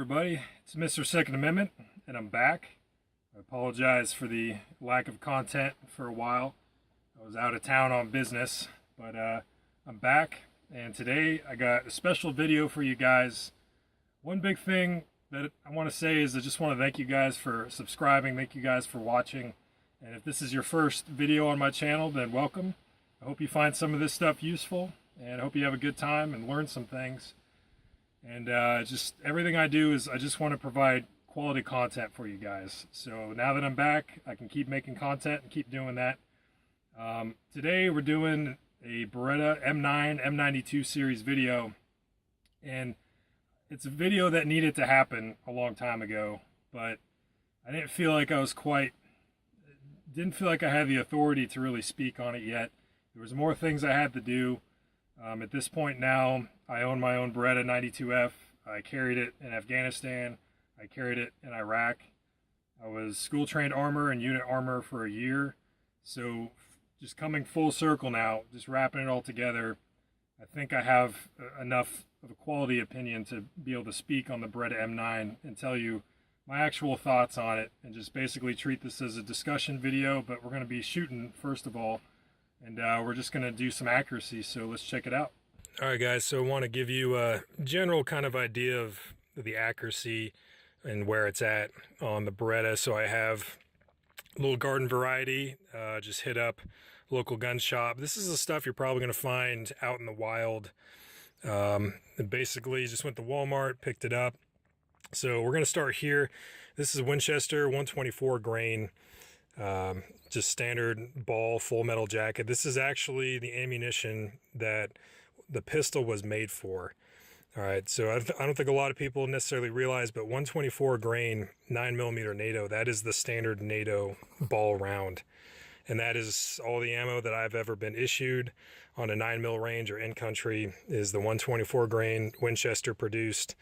everybody, it's Mr. Second Amendment, and I'm back. I apologize for the lack of content for a while. I was out of town on business, but I'm back, and today I got a special video for you guys. One big thing that I want to say is I just want to thank you guys for subscribing, thank you guys for watching, and if this is your first video on my channel, then welcome. I hope you find some of this stuff useful, and I hope you have a good time and learn some things. And just everything I do is I just want to provide quality content for you guys. So now that I'm back, I can keep making content and keep doing that. Today we're doing a Beretta M9, M92 series video. And it's a video that needed to happen a long time ago. But I didn't feel like I had the authority to really speak on it yet. There was more things I had to do. At this point now, I own my own Beretta 92F. I carried it in Afghanistan. I carried it in Iraq. I was school-trained armor and unit armor for a year. So just coming full circle now, just wrapping it all together, I think I have enough of a quality opinion to be able to speak on the Beretta M9 and tell you my actual thoughts on it, and just basically treat this as a discussion video. But we're going to be shooting first of all, and we're just going to do some accuracy, so let's check it out. All right, guys, so I want to give you a general kind of idea of the accuracy and where it's at on the Beretta. So I have a little garden variety, just hit up local gun shop. This is the stuff you're probably going to find out in the wild. And basically just went to Walmart, picked it up. So we're going to start here. This is Winchester 124 grain. Just standard ball, full metal jacket. This is actually the ammunition that the pistol was made for. All right, so I don't think a lot of people necessarily realize, but 124 grain 9mm NATO, that is the standard NATO ball round. And that is all the ammo that I've ever been issued on a 9mm range or in country is the 124 grain Winchester produced.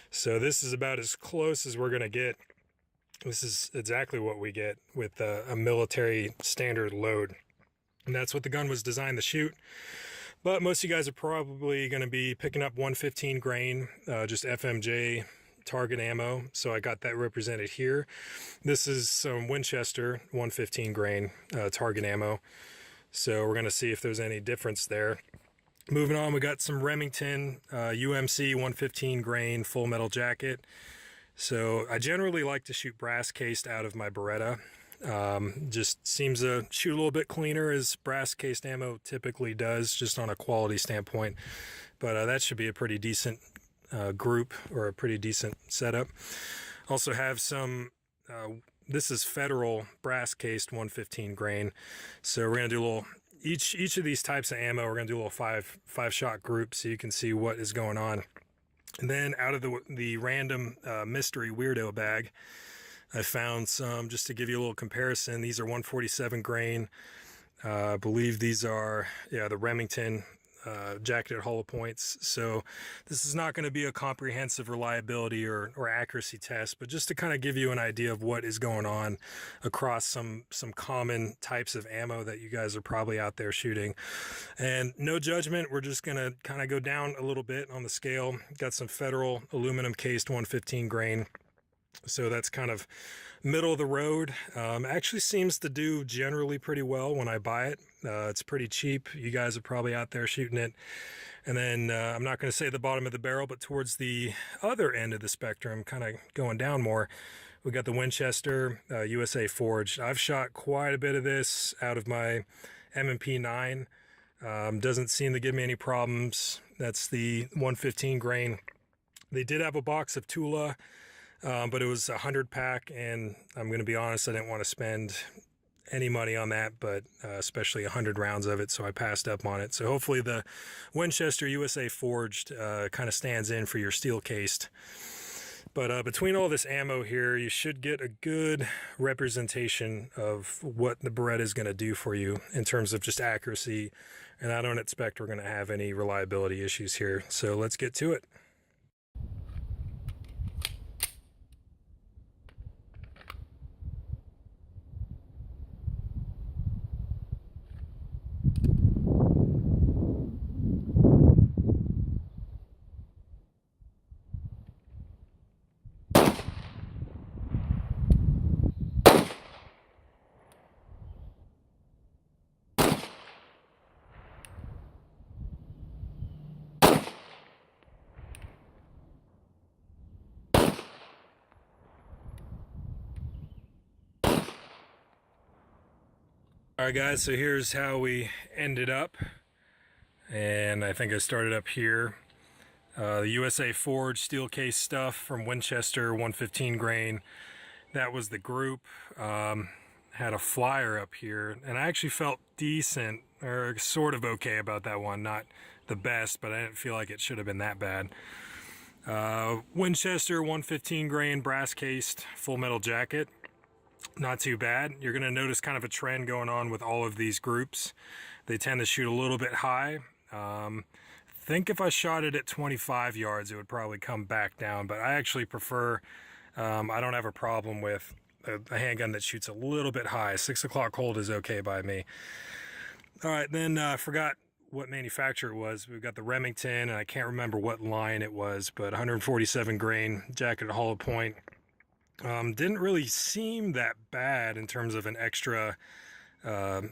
So this is about as close as we're going to get. This is exactly what we get with a military standard load. And that's what the gun was designed to shoot. But most of you guys are probably going to be picking up 115 grain, just FMJ target ammo. So I got that represented here. This is some Winchester 115 grain target ammo. So we're going to see if there's any difference there. Moving on, we got some Remington UMC 115 grain full metal jacket. So I generally like to shoot brass cased out of my Beretta. Just seems to shoot a little bit cleaner as brass cased ammo typically does, just on a quality standpoint. But that should be a pretty decent group, or a pretty decent setup. Also have some, this is Federal brass cased 115 grain. So we're going to do a little, each of these types of ammo, we're going to do a little five shot group so you can see what is going on. And then out of the random mystery weirdo bag, I found some, just to give you a little comparison. These are 147 grain. I believe these are, yeah, the Remington jacketed hollow points. So this is not going to be a comprehensive reliability or accuracy test, but just to kind of give you an idea of what is going on across some common types of ammo that you guys are probably out there shooting. And no judgment, we're just going to kind of go down a little bit on the scale. Got some Federal aluminum cased 115 grain. So that's kind of middle of the road. Actually seems to do generally pretty well when I buy it. It's pretty cheap. You guys are probably out there shooting it. And then I'm not going to say the bottom of the barrel, but towards the other end of the spectrum, kind of going down more, we got the Winchester USA forged. I've shot quite a bit of this out of my M9. Doesn't seem to give me any problems. That's the 115 grain. They did have a box of Tula, but it was a 100 pack, and I'm going to be honest, I didn't want to spend any money on that, but especially 100 rounds of it, so I passed up on it. So hopefully the Winchester USA forged kind of stands in for your steel cased. But between all this ammo here, you should get a good representation of what the Beretta is going to do for you in terms of just accuracy, and I don't expect we're going to have any reliability issues here. So let's get to it. Alright guys, so here's how we ended up, and I think I started up here. The USA Forged steel case stuff from Winchester, 115 grain. That was the group. Had a flyer up here, and I actually felt decent, or sort of okay about that one. Not the best, but I didn't feel like it should have been that bad. Winchester 115 grain brass cased full metal jacket. Not too bad. You're going to notice kind of a trend going on with all of these groups. They tend to shoot a little bit high. Think if I shot it at 25 yards, it would probably come back down, but I actually prefer, I don't have a problem with a handgun that shoots a little bit high. 6 o'clock hold is okay by me. All right, then I forgot what manufacturer it was. We've got the Remington, and I can't remember what line it was, but 147 grain jacketed hollow point. Didn't really seem that bad in terms of an extra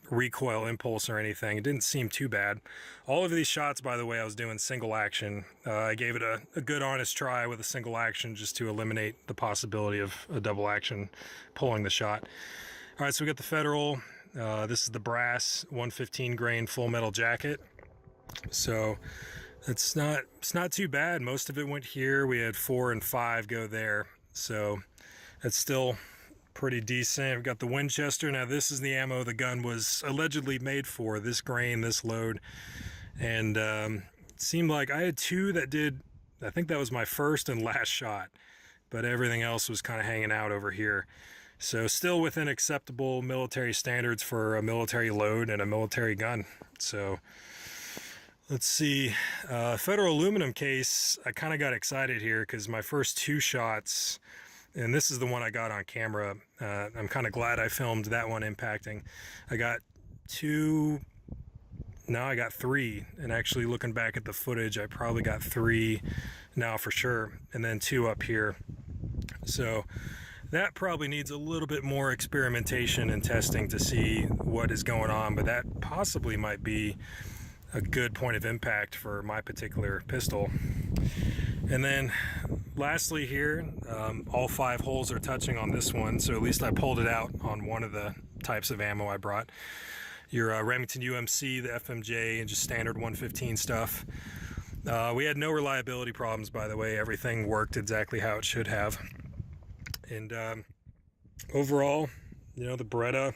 recoil impulse or anything. It didn't seem too bad. All of these shots, by the way, I was doing single action. I gave it a good honest try with a single action just to eliminate the possibility of a double action pulling the shot. All right, so we got the Federal. This is the brass 115 grain full metal jacket. So it's not too bad. Most of it went here. We had 4 and 5 go there. So it's still pretty decent. We've got the Winchester. Now this is the ammo the gun was allegedly made for, this grain, this load. And it seemed like I had 2 that did, I think that was my first and last shot, but everything else was kind of hanging out over here. So still within acceptable military standards for a military load and a military gun. So let's see, Federal aluminum case. I kind of got excited here because my first 2 shots, and this is the one I got on camera. I'm kind of glad I filmed that one impacting. I got 2, now I got 3, and actually looking back at the footage, I probably got 3 now for sure, and then 2 up here. So that probably needs a little bit more experimentation and testing to see what is going on, but that possibly might be a good point of impact for my particular pistol. And then lastly here, all 5 holes are touching on this one, so at least I pulled it out on one of the types of ammo I brought. Your Remington Umc, the FMJ, and just standard 115 stuff. We had no reliability problems, by the way. Everything worked exactly how it should have. And overall, you know, the Beretta,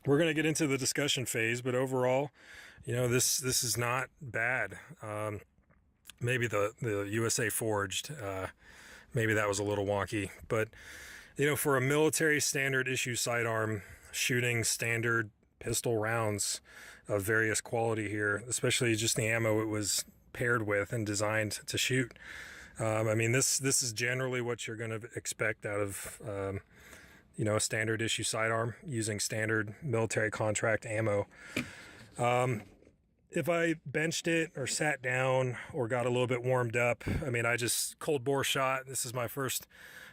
we're going to get into the discussion phase, but overall, you know, this is not bad. Maybe the USA Forged, maybe that was a little wonky, but you know, for a military standard issue sidearm shooting standard pistol rounds of various quality here, especially just the ammo it was paired with and designed to shoot. I mean, this is generally what you're going to expect out of you know, a standard issue sidearm using standard military contract ammo. If I benched it or sat down or got a little bit warmed up, I mean, I just cold bore shot. This is my first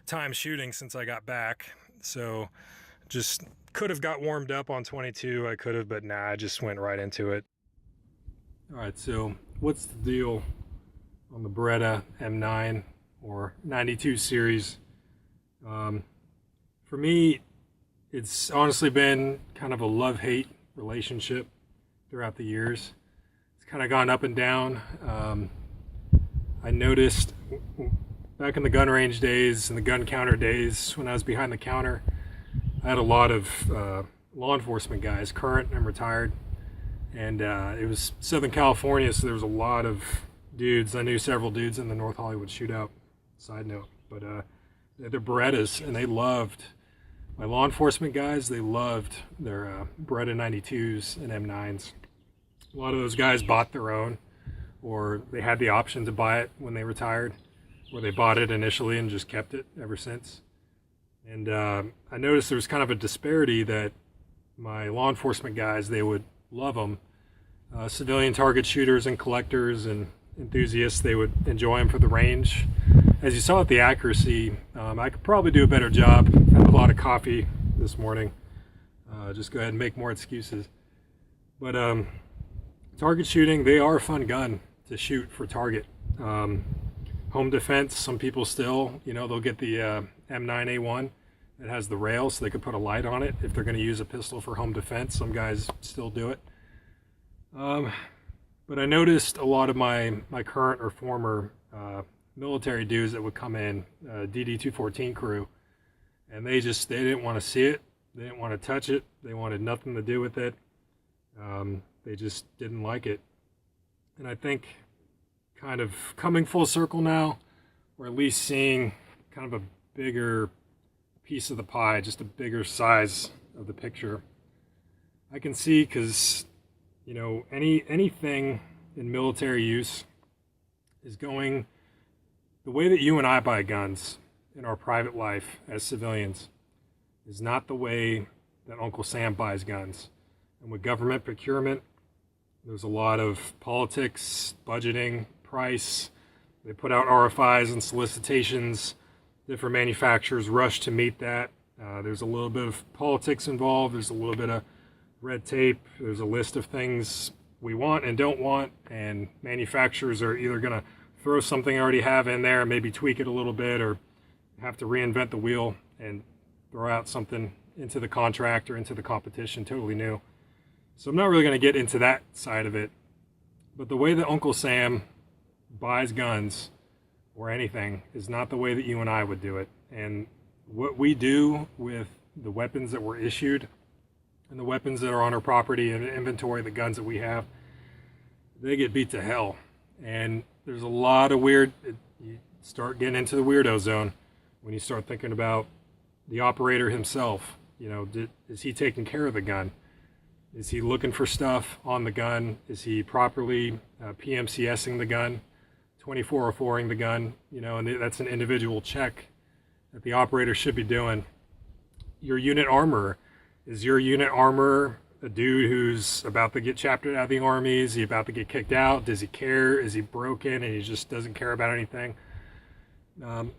time shooting since I got back. So just could have got warmed up on 22. I could have, but nah, I just went right into it. All right, so what's the deal on the Beretta M9 or 92 series? For me, it's honestly been kind of a love-hate relationship throughout the years. It's kind of gone up and down. I noticed back in the gun range days and the gun counter days when I was behind the counter, I had a lot of law enforcement guys, current and retired, and it was Southern California, so there was a lot of dudes. I knew several dudes in the North Hollywood shootout, side note, but they're Berettas, and they loved, my law enforcement guys, they loved their Beretta 92s and M9s. A lot of those guys bought their own, or they had the option to buy it when they retired, or they bought it initially and just kept it ever since. And I noticed there was kind of a disparity that my law enforcement guys, they would love them. Civilian target shooters and collectors and enthusiasts, they would enjoy them for the range. As you saw with the accuracy, I could probably do a better job. Had a lot of coffee this morning. Just go ahead and make more excuses. But target shooting, they are a fun gun to shoot for target. Home defense, some people still, you know, they'll get the M9A1 that has the rail so they could put a light on it if they're going to use a pistol for home defense. Some guys still do it. But I noticed a lot of my current or former military dudes that would come in, DD-214 crew, and they didn't want to see it. They didn't want to touch it. They wanted nothing to do with it. They just didn't like it. And I think kind of coming full circle now, or at least seeing kind of a bigger piece of the pie, just a bigger size of the picture. I can see, because you know, anything in military use is going the way that you and I buy guns in our private life as civilians is not the way that Uncle Sam buys guns. And with government procurement, there's a lot of politics, budgeting, price. They put out RFIs and solicitations. Different manufacturers rush to meet that. There's a little bit of politics involved. There's a little bit of red tape. There's a list of things we want and don't want, and manufacturers are either going to throw something I already have in there and maybe tweak it a little bit, or have to reinvent the wheel and throw out something into the contract or into the competition totally new. So I'm not really going to get into that side of it. But the way that Uncle Sam buys guns or anything is not the way that you and I would do it. And what we do with the weapons that were issued and the weapons that are on our property and inventory, the guns that we have, they get beat to hell. And there's a lot of you start getting into the weirdo zone when you start thinking about the operator himself. You know, is he taking care of the gun? Is he looking for stuff on the gun? Is he properly PMCSing the gun, 2404ing the gun? You know, and that's an individual check that the operator should be doing. Your unit armorer. Is your unit armorer a dude who's about to get chaptered out of the Army? Is he about to get kicked out? Does he care? Is he broken and he just doesn't care about anything?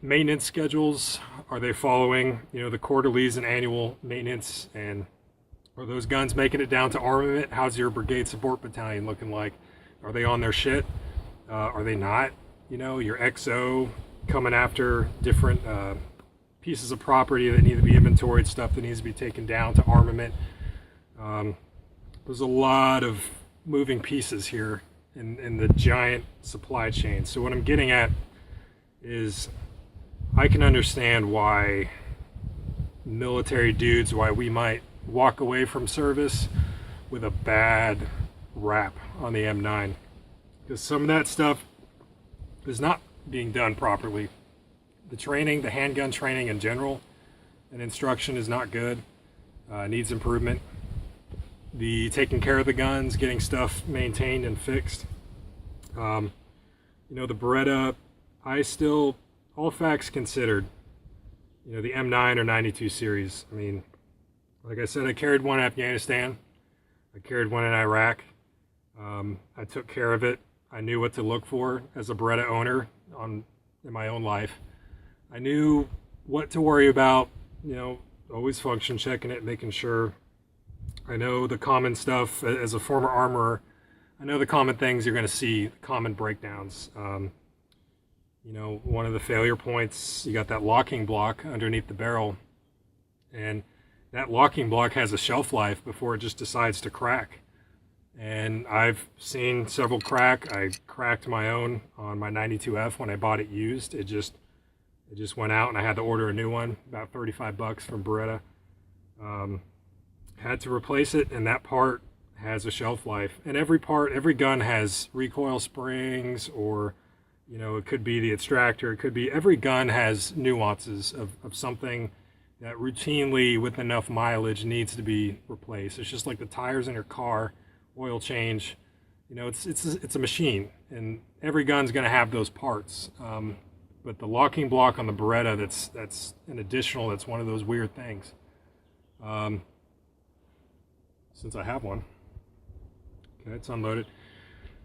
Maintenance schedules. Are they following, you know, the quarterlies and annual maintenance? And are those guns making it down to armament? How's your brigade support battalion looking like? Are they on their shit? Are they not? You know, your XO coming after different pieces of property that need to be inventoried, stuff that needs to be taken down to armament. There's a lot of moving pieces here in the giant supply chain. So what I'm getting at is I can understand why military dudes, why we might walk away from service with a bad rap on the M9, because some of that stuff is not being done properly. The training, the handgun training in general and instruction is not good, needs improvement. The taking care of the guns, getting stuff maintained and fixed. You know, the Beretta, all facts considered, you know, the M9 or 92 series, I mean, like I said, I carried one in Afghanistan. I carried one in Iraq. I took care of it. I knew what to look for as a Beretta owner in my own life. I knew what to worry about, you know, always function checking it, making sure. I know the common stuff as a former armorer. I know the common things you're going to see, common breakdowns. You know, one of the failure points, you got that locking block underneath the barrel, and that locking block has a shelf life before it just decides to crack. And I've seen several crack. I cracked my own on my 92F when I bought it used. It just went out, and I had to order a new one, about $35 from Beretta. Had to replace it, and that part has a shelf life. And every gun has recoil springs, or, you know, it could be the extractor. It could be, every gun has nuances of something that routinely, with enough mileage, needs to be replaced. It's just like the tires in your car, oil change. You know, it's a machine, and every gun's going to have those parts. But the locking block on the Beretta, that's an additional. That's one of those weird things. Since I have one, okay, it's unloaded.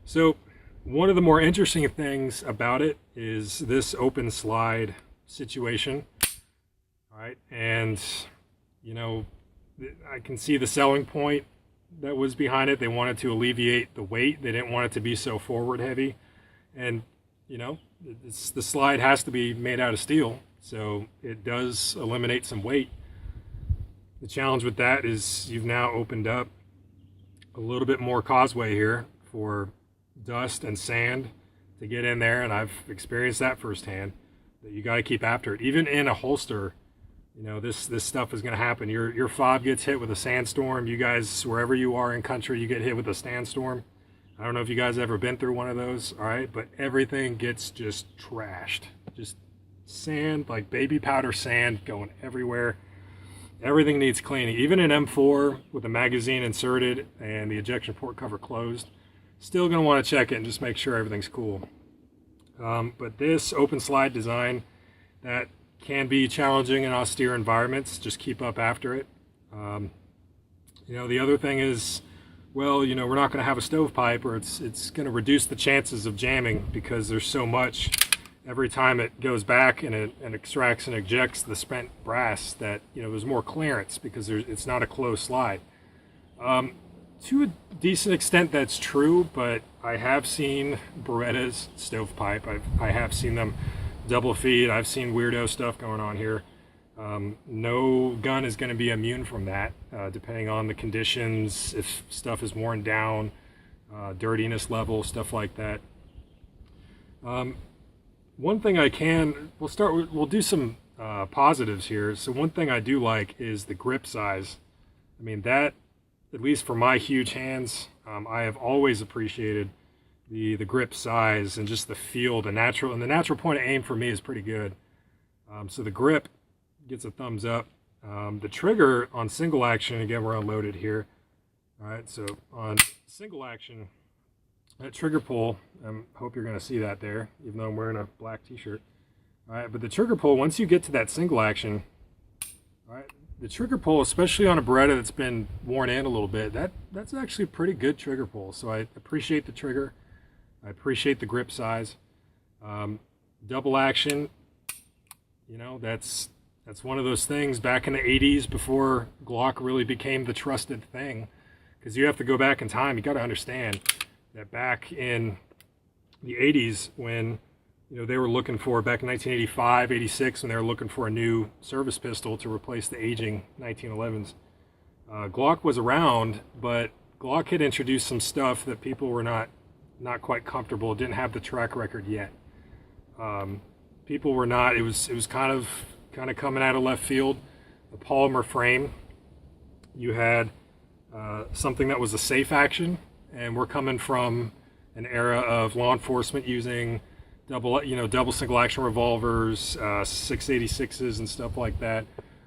So one of the more interesting things about it is this open slide situation. All right, and you know, I can see the selling point that was behind it. They wanted to alleviate the weight. They didn't want it to be so forward heavy, and you know, the slide has to be made out of steel, so it does eliminate some weight. The challenge with that is you've now opened up a little bit more causeway here for dust and sand to get in there, and I've experienced that firsthand, that you got to keep after it. Even in a holster, you know, this stuff is going to happen. Your fob gets hit with a sandstorm. You guys, wherever you are in country, you get hit with a sandstorm. I don't know if you guys ever been through one of those, all right? But everything gets just trashed. Just sand, like baby powder sand going everywhere. Everything needs cleaning. Even an M4 with the magazine inserted and the ejection port cover closed, still going to want to check it and just make sure everything's cool. But this open slide design, that can be challenging in austere environments. Just keep up after it. You know, the other thing is, well, you know, we're not going to have a stovepipe, or it's going to reduce the chances of jamming because there's so much every time it goes back and it extracts and ejects the spent brass that, you know, there's more clearance because it's not a closed slide. To a decent extent that's true, but I have seen Berettas stovepipe. I have seen them double feed. I've seen weirdo stuff going on here. No gun is going to be immune from that, depending on the conditions, if stuff is worn down, dirtiness level, stuff like that. One thing we'll do some positives here. So one thing I do like is the grip size. I mean, that, at least for my huge hands, I have always appreciated the grip size and just the feel, the natural point of aim for me is pretty good. So the grip gets a thumbs up. The trigger on single action, again, we're unloaded here. All right, so on single action, that trigger pull, I hope you're going to see that there, even though I'm wearing a black t-shirt. All right, but the trigger pull, once you get to that single action, all right, the trigger pull, especially on a Beretta that's been worn in a little bit, that's actually a pretty good trigger pull. So I appreciate the trigger. I appreciate the grip size. Double action, you know, that's one of those things back in the 80s before Glock really became the trusted thing. Because you have to go back in time. You got to understand that back in the 80s when, you know, they were looking for, back in 1985, 86, when they were looking for a new service pistol to replace the aging 1911s. Glock was around, but Glock had introduced some stuff that people were not quite comfortable, didn't have the track record yet. People were not, it was kind of coming out of left field. The polymer frame, you had something that was a safe action, and we're coming from an era of law enforcement using double single action revolvers, 686s and stuff like that.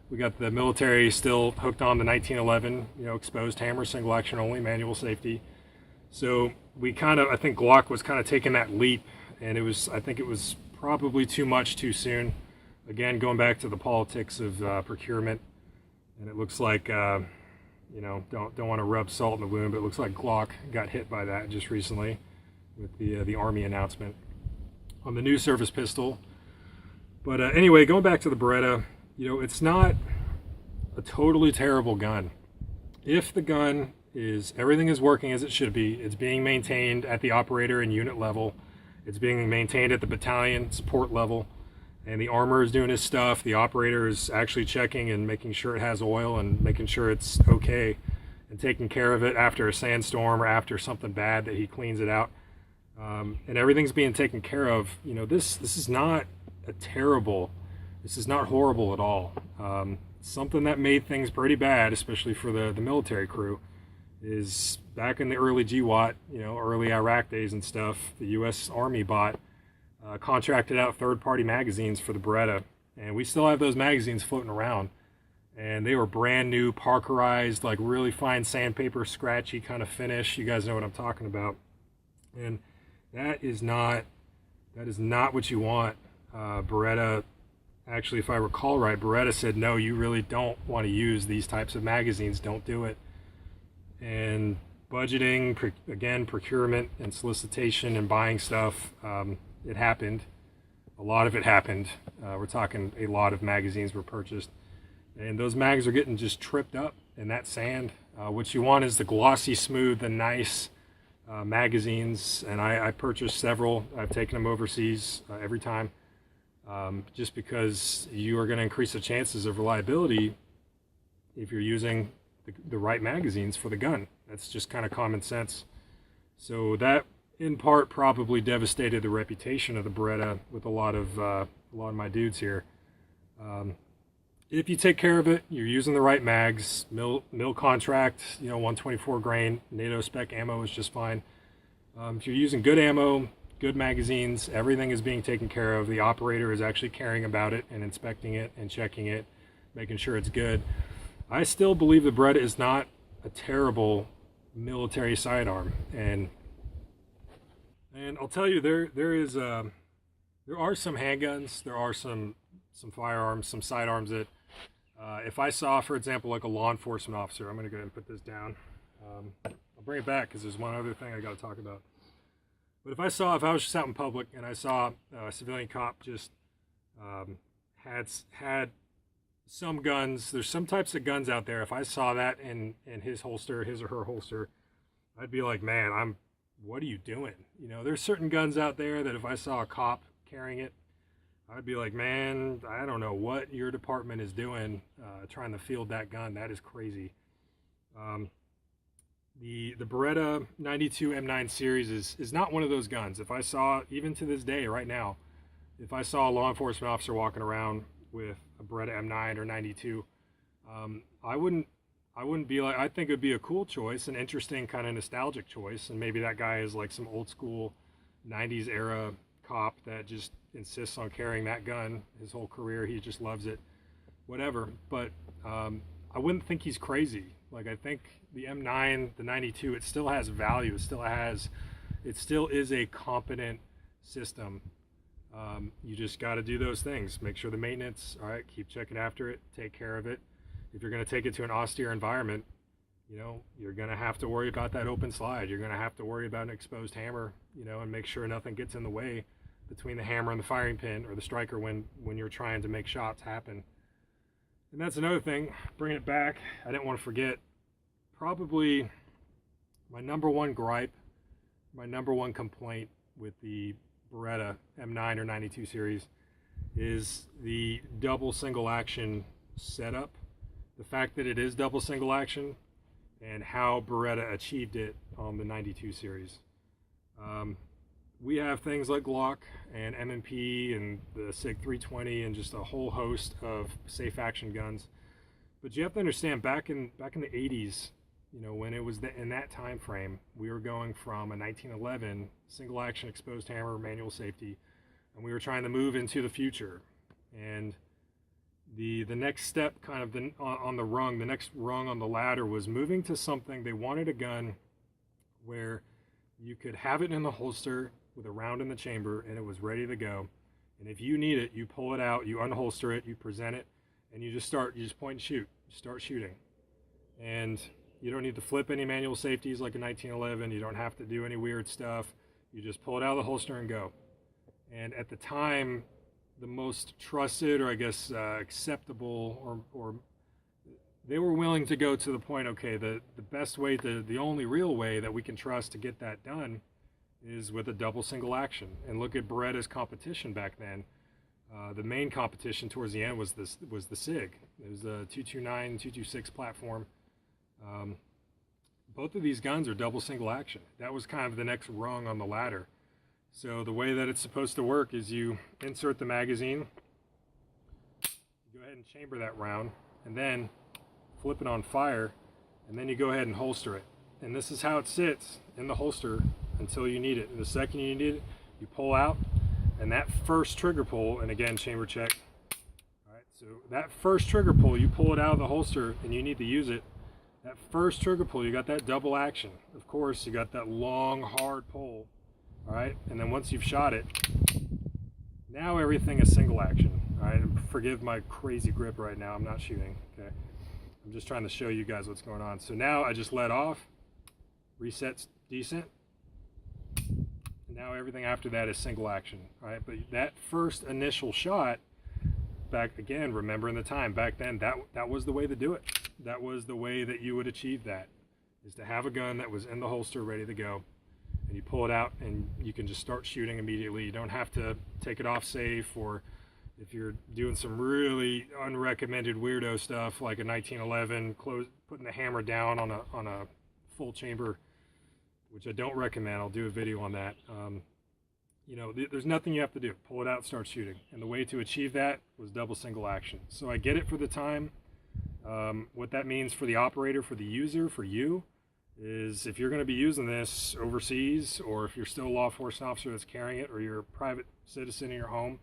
We got the military still hooked on the 1911, you know, exposed hammer, single action only, manual safety. So I think Glock was kind of taking that leap, and I think it was probably too much too soon. Again, going back to the politics of procurement, and it looks like, you know, don't want to rub salt in the wound, but it looks like Glock got hit by that just recently with the Army announcement on the new service pistol. But anyway, going back to the Beretta, you know, it's not a totally terrible gun. If the gun everything is working as it should be, it's being maintained at the operator and unit level, it's being maintained at the battalion support level, and the armor is doing his stuff, the operator is actually checking and making sure it has oil and making sure it's okay and taking care of it after a sandstorm or after something bad that he cleans it out, and everything's being taken care of, you know, this is not this is not horrible at all. Something that made things pretty bad, especially for the military crew, is back in the early GWAT, you know, early Iraq days and stuff, the U.S. Army contracted out third-party magazines for the Beretta, and we still have those magazines floating around, and they were brand new, Parkerized, like really fine sandpaper, scratchy kind of finish. You guys know what I'm talking about, and that is not what you want. Beretta, actually, if I recall right, Beretta said, no, you really don't want to use these types of magazines, don't do it. And budgeting, again, procurement and solicitation and buying stuff, it happened. A lot of it happened. We're talking a lot of magazines were purchased, and those mags are getting just tripped up in that sand. What you want is the glossy, smooth, the nice magazines, and I purchased several. I've taken them overseas every time, just because you are going to increase the chances of reliability if you're using the right magazines for the gun. That's just kind of common sense. So that in part probably devastated the reputation of the Beretta with a lot of my dudes here. If you take care of it, you're using the right mags, mil contract, 124 grain, NATO spec ammo is just fine. If you're using good ammo, good magazines, everything is being taken care of. The operator is actually caring about it and inspecting it and checking it, making sure it's good. I still believe the Beretta is not a terrible military sidearm, and I'll tell you, there are some handguns, there are some firearms, some sidearms that if I saw, for example, like a law enforcement officer, I'm going to go ahead and put this down. I'll bring it back because there's one other thing I got to talk about. But if I was just out in public and I saw a civilian cop just had some guns, there's some types of guns out there. If I saw that in his holster, his or her holster, I'd be like, man, what are you doing? There's certain guns out there that if I saw a cop carrying it, I'd be like, man, I don't know what your department is doing trying to field that gun. That is crazy. The Beretta 92 M9 series is not one of those guns. If I saw, even to this day, right now, if I saw a law enforcement officer walking around with a Beretta M9 or 92, I wouldn't be like, I think it would be a cool choice, an interesting kind of nostalgic choice, and maybe that guy is like some old school 90s era cop that just insists on carrying that gun his whole career. He just loves it, whatever. But I wouldn't think he's crazy. Like, I think the M9, the 92, it still has value. It still is a competent system. You just got to do those things. Make sure the maintenance, all right, keep checking after it, take care of it. If you're going to take it to an austere environment, you're going to have to worry about that open slide. You're going to have to worry about an exposed hammer, and make sure nothing gets in the way between the hammer and the firing pin or the striker when you're trying to make shots happen. And that's another thing, bringing it back, I didn't want to forget, probably my number one gripe, my number one complaint with the Beretta M9 or 92 series is the double single action setup. The fact that it is double single action and how Beretta achieved it on the 92 series. We have things like Glock and M&P and the SIG 320 and just a whole host of safe action guns. But you have to understand, back in the 80s, when it was in that time frame, we were going from a 1911 single action exposed hammer manual safety, and we were trying to move into the future. And the next step, kind of on the rung, the next rung on the ladder was moving to something. They wanted a gun where you could have it in the holster with a round in the chamber and it was ready to go. And if you need it, you pull it out, you unholster it, you present it, and you just point and shoot. You start shooting. And you don't need to flip any manual safeties like a 1911. You don't have to do any weird stuff. You just pull it out of the holster and go. And at the time, the most trusted, or I guess acceptable, or they were willing to go to the point, okay, the best way, the only real way that we can trust to get that done is with a double single action. And look at Beretta's competition back then. The main competition towards the end was the SIG. It was the 229, 226 platform. Both of these guns are double single action. That was kind of the next rung on the ladder. So the way that it's supposed to work is you insert the magazine, go ahead and chamber that round, and then flip it on fire, and then you go ahead and holster it. And this is how it sits in the holster until you need it. And the second you need it, you pull out, and that first trigger pull, and again, chamber check. All right, so that first trigger pull, you pull it out of the holster and you need to use it. That first trigger pull, you got that double action. Of course, you got that long, hard pull. All right, and then once you've shot it, now everything is single action. All right, and forgive my crazy grip right now. I'm not shooting, okay? I'm just trying to show you guys what's going on. So now I just let off, resets decent, and now everything after that is single action. All right, but that first initial shot, back again, remembering the time, back then, that was the way to do it. That was the way that you would achieve that, is to have a gun that was in the holster ready to go. And you pull it out and you can just start shooting immediately. You don't have to take it off safe or If you're doing some really unrecommended weirdo stuff like a 1911, putting the hammer down on a full chamber, which I don't recommend. I'll do a video on that. You know, there's nothing you have to do. Pull it out, start shooting. And the way to achieve that was double single action. So I get it for the time. What that means for the operator, for the user, for you, is if you're going to be using this overseas, or if you're still a law enforcement officer that's carrying it, or you're a private citizen in your home,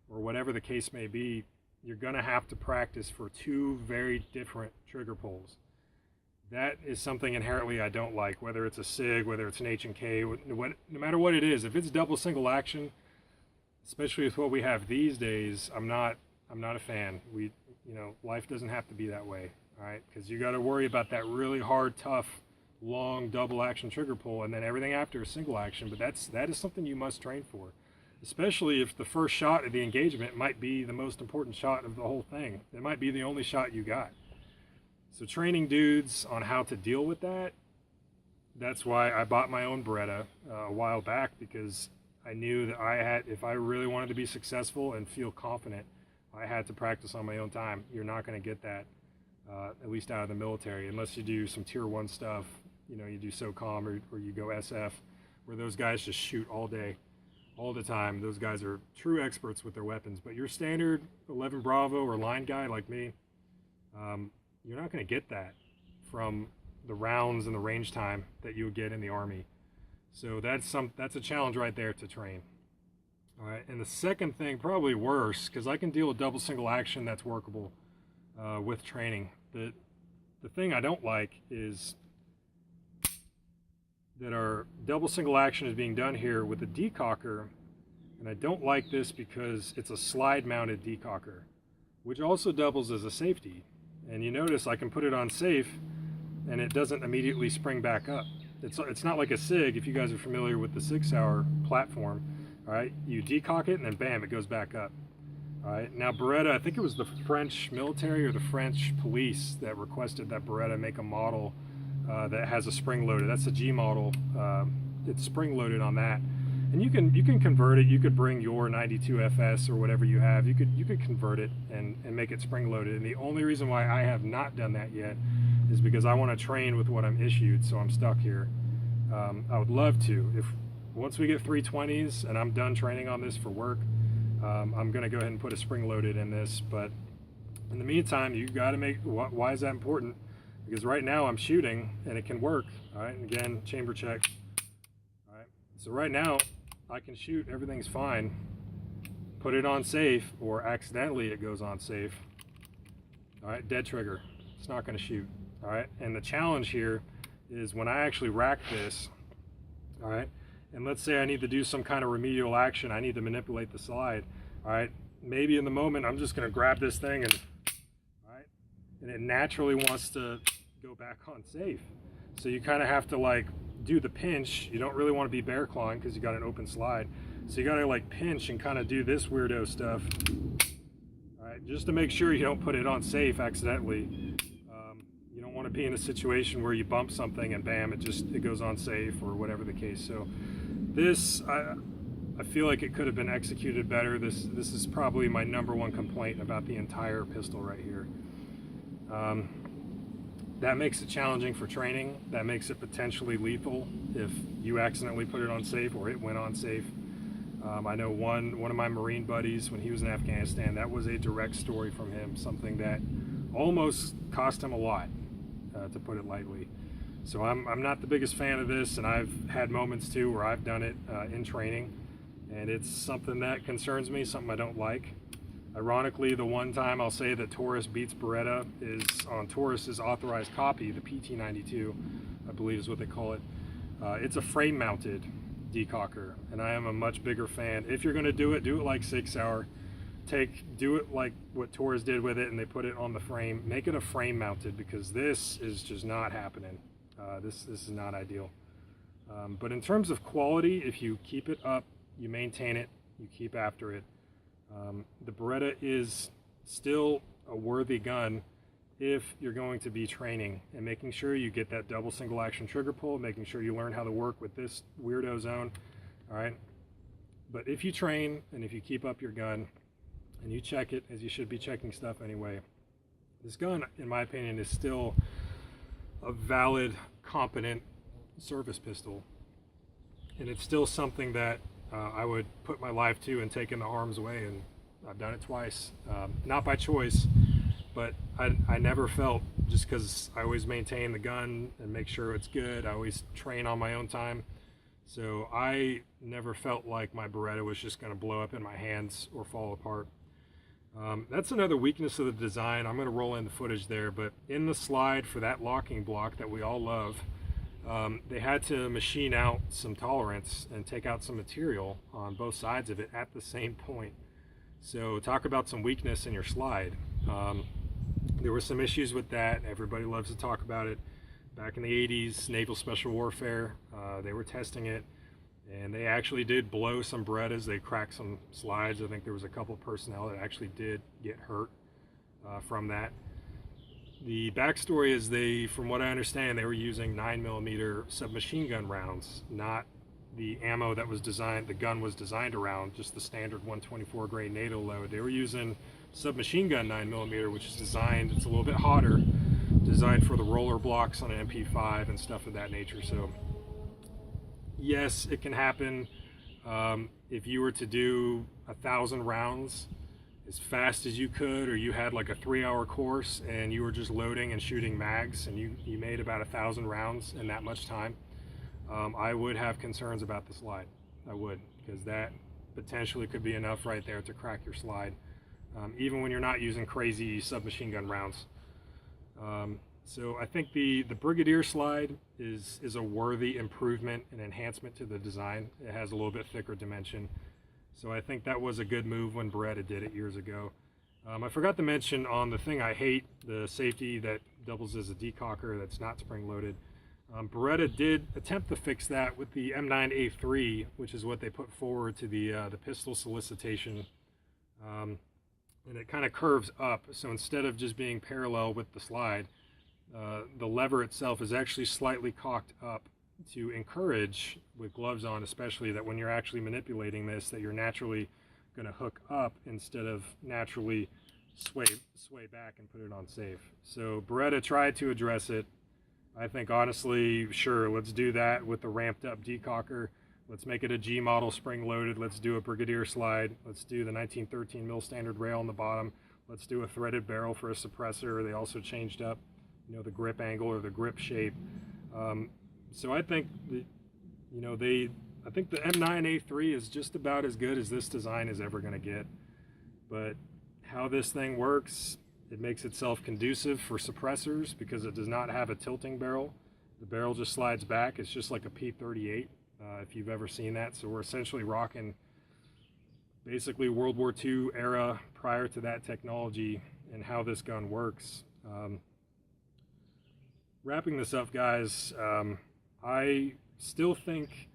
or whatever the case may be, you're going to have to practice for two very different trigger pulls. That is something inherently I don't like, whether it's a SIG, whether it's an H&K, no matter what it is. If it's double single action, especially with what we have these days, I'm not a fan. You know, life doesn't have to be that way, all right? Because you got to worry about that really hard, tough, long double action trigger pull, and then everything after is single action. But that is something you must train for, especially if the first shot of the engagement might be the most important shot of the whole thing. It might be the only shot you got. So training dudes on how to deal with that's why I bought my own Beretta a while back, because I knew that if I really wanted to be successful and feel confident, I had to practice on my own time. You're not going to get that, at least out of the military, unless you do some tier 1 stuff. You know, you do SOCOM or you go SF, where those guys just shoot all day, all the time. Those guys are true experts with their weapons. But your standard 11 Bravo or line guy like me, you're not going to get that from the rounds and the range time that you would get in the Army. So that's a challenge right there to train. All right, and the second thing, probably worse, because I can deal with double single action that's workable with training. The thing I don't like is that our double single action is being done here with a decocker, and I don't like this because it's a slide mounted decocker, which also doubles as a safety. And you notice I can put it on safe and it doesn't immediately spring back up. It's not like a SIG. If you guys are familiar with the 6-hour platform, all right, you decock it and then bam, it goes back up. All right, now Beretta, I think it was the French military or the French police that requested that Beretta make a model that has a spring loaded. That's the G model. It's spring loaded on that. And you can convert it. You could bring your 92 FS or whatever you have. You could convert it and make it spring loaded. And the only reason why I have not done that yet is because I want to train with what I'm issued, so I'm stuck here. I would love to. Once we get 320s and I'm done training on this for work, I'm going to go ahead and put a spring loaded in this. But in the meantime, you got to make. Why is that important? Because right now I'm shooting and it can work. All right, and again, chamber check. All right, so right now I can shoot, everything's fine. Put it on safe, or accidentally it goes on safe. All right, dead trigger. It's not going to shoot. All right, and the challenge here is when I actually rack this. All right, and let's say I need to do some kind of remedial action. I need to manipulate the slide. All right, maybe in the moment I'm just going to grab this thing and, all right, and it naturally wants to go back on safe. So you kind of have to like do the pinch. You don't really want to be bear clawing because you got an open slide. So you got to like pinch and kind of do this weirdo stuff. All right, just to make sure you don't put it on safe accidentally. You don't want to be in a situation where you bump something and bam, it goes on safe or whatever the case. So this, I feel like it could have been executed better. This is probably my #1 complaint about the entire pistol right here. That makes it challenging for training. That makes it potentially lethal if you accidentally put it on safe or it went on safe. I know one of my Marine buddies, when he was in Afghanistan, that was a direct story from him, something that almost cost him a lot, to put it lightly. So I'm not the biggest fan of this, and I've had moments too where I've done it in training, and it's something that concerns me, something I don't like. Ironically, the one time I'll say that Taurus beats Beretta is on Taurus's authorized copy, the PT92, I believe is what they call it. It's a frame-mounted decocker, and I am a much bigger fan. If you're going to do it like 6-hour. Do it like what Taurus did with it, and they put it on the frame. Make it a frame-mounted, because this is just not happening. This is not ideal. But in terms of quality, if you keep it up, you maintain it, you keep after it, the Beretta is still a worthy gun if you're going to be training and making sure you get that double single action trigger pull, making sure you learn how to work with this weirdo zone. All right, but if you train and if you keep up your gun and you check it as you should be checking stuff anyway, this gun, in my opinion, is still a valid, competent service pistol. And it's still something that I would put my life to and take into harm's way, and I've done it twice. Not by choice, but I never felt, just because I always maintain the gun and make sure it's good, I always train on my own time. So I never felt like my Beretta was just going to blow up in my hands or fall apart. That's another weakness of the design. I'm going to roll in the footage there, but in the slide for that locking block that we all love, they had to machine out some tolerance and take out some material on both sides of it at the same point. So talk about some weakness in your slide. There were some issues with that. Everybody loves to talk about it. Back in the 80s, Naval Special Warfare, they were testing it, and they actually did blow some Berettas. They cracked some slides. I think there was a couple of personnel that actually did get hurt from that. The backstory is from what I understand, they were using 9mm submachine gun rounds, not the ammo that was designed, the gun was designed around, just the standard 124 grain NATO load. They were using submachine gun 9mm, which is designed, it's a little bit hotter, designed for the roller blocks on an MP5 and stuff of that nature. So yes, it can happen. If you were to do 1,000 rounds as fast as you could, or you had like a 3-hour course and you were just loading and shooting mags and you made about 1,000 rounds in that much time, I would have concerns about the slide. I would, because that potentially could be enough right there to crack your slide, even when you're not using crazy submachine gun rounds. So I think the Brigadier slide is a worthy improvement and enhancement to the design. It has a little bit thicker dimension. So I think that was a good move when Beretta did it years ago. I forgot to mention on the thing I hate, the safety that doubles as a decocker that's not spring-loaded. Beretta did attempt to fix that with the M9A3, which is what they put forward to the pistol solicitation. And it kind of curves up, so instead of just being parallel with the slide, the lever itself is actually slightly cocked up to encourage, with gloves on especially, that when you're actually manipulating this, that you're naturally going to hook up instead of naturally sway back and put it on safe. So Beretta tried to address it. I think honestly, sure, let's do that with the ramped up decocker. Let's make it a G model spring loaded. Let's do a Brigadier slide. Let's do the 1913 mil standard rail on the bottom. Let's do a threaded barrel for a suppressor. They also changed up, you know, the grip angle or the grip shape. So I think I think the M9A3 is just about as good as this design is ever going to get. But how this thing works, it makes itself conducive for suppressors because it does not have a tilting barrel. The barrel just slides back. It's just like a P38, if you've ever seen that. So we're essentially rocking basically World War II era prior to that technology and how this gun works. Wrapping this up, guys, I still think,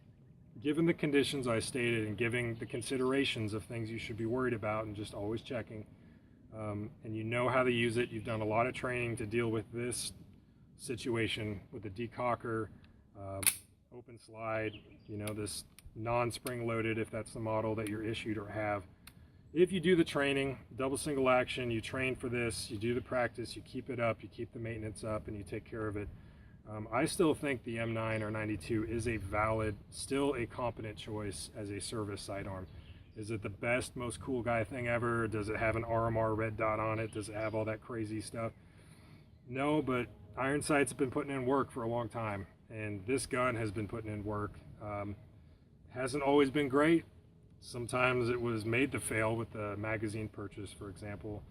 given the conditions I stated and given the considerations of things you should be worried about and just always checking, and you know how to use it, you've done a lot of training to deal with this situation with the decocker, open slide, you know, this non-spring loaded, if that's the model that you're issued or have. If you do the training, double single action, you train for this, you do the practice, you keep it up, you keep the maintenance up, and you take care of it, I still think the M9 or 92 is a valid, still a competent choice as a service sidearm. Is it the best, most cool guy thing ever? Does it have an RMR red dot on it? Does it have all that crazy stuff? No, but Iron Sights have been putting in work for a long time, and this gun has been putting in work. Hasn't always been great. Sometimes it was made to fail with the magazine purchase, for example.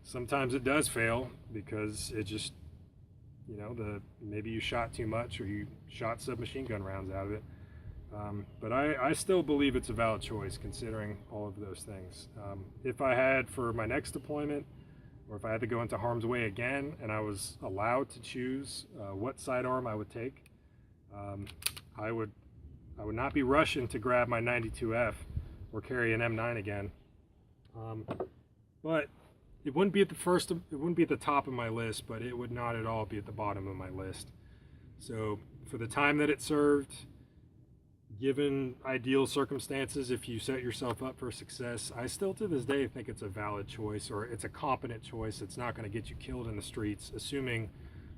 Sometimes it does fail because it just, you know, maybe you shot too much or you shot submachine gun rounds out of it. But I still believe it's a valid choice considering all of those things. If I had, for my next deployment, or if I had to go into harm's way again and I was allowed to choose what sidearm I would take, I would not be rushing to grab my 92F or carry an M9 again. But it wouldn't be at it wouldn't be at the top of my list, but it would not at all be at the bottom of my list. So for the time that it served, given ideal circumstances, if you set yourself up for success, I still to this day think it's a valid choice, or it's a competent choice. It's not going to get you killed in the streets, assuming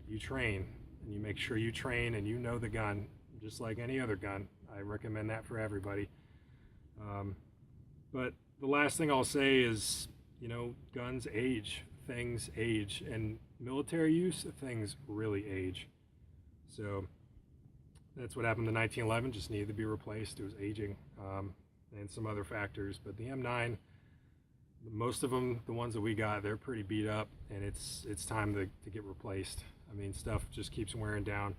you train and you make sure you train and you know the gun, just like any other gun. I recommend that for everybody. But the last thing I'll say is, you know, guns age, things age, and military use, things really age. So that's what happened to 1911, just needed to be replaced. It was aging, and some other factors. But the M9, most of them, the ones that we got, they're pretty beat up, and it's time to get replaced. I mean, stuff just keeps wearing down.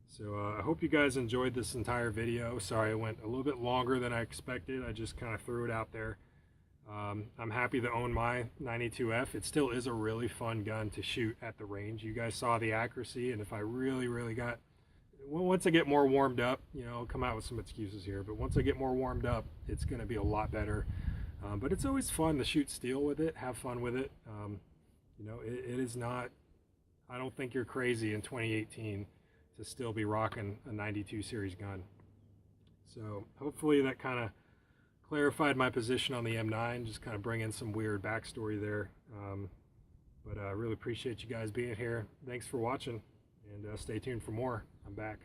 So I hope you guys enjoyed this entire video. Sorry, it went a little bit longer than I expected. I just kind of threw it out there. I'm happy to own my 92F. It still is a really fun gun to shoot at the range. You guys saw the accuracy, and if I really got, well, once I get more warmed up, you know, I'll come out with some excuses here, but once I get more warmed up, it's going to be a lot better. But it's always fun to shoot steel with it, have fun with it. You know, it is not, I don't think you're crazy in 2018 to still be rocking a 92 series gun. So hopefully that kind of clarified my position on the M9, just kind of bring in some weird backstory there. But I really appreciate you guys being here. Thanks for watching, and stay tuned for more. I'm back.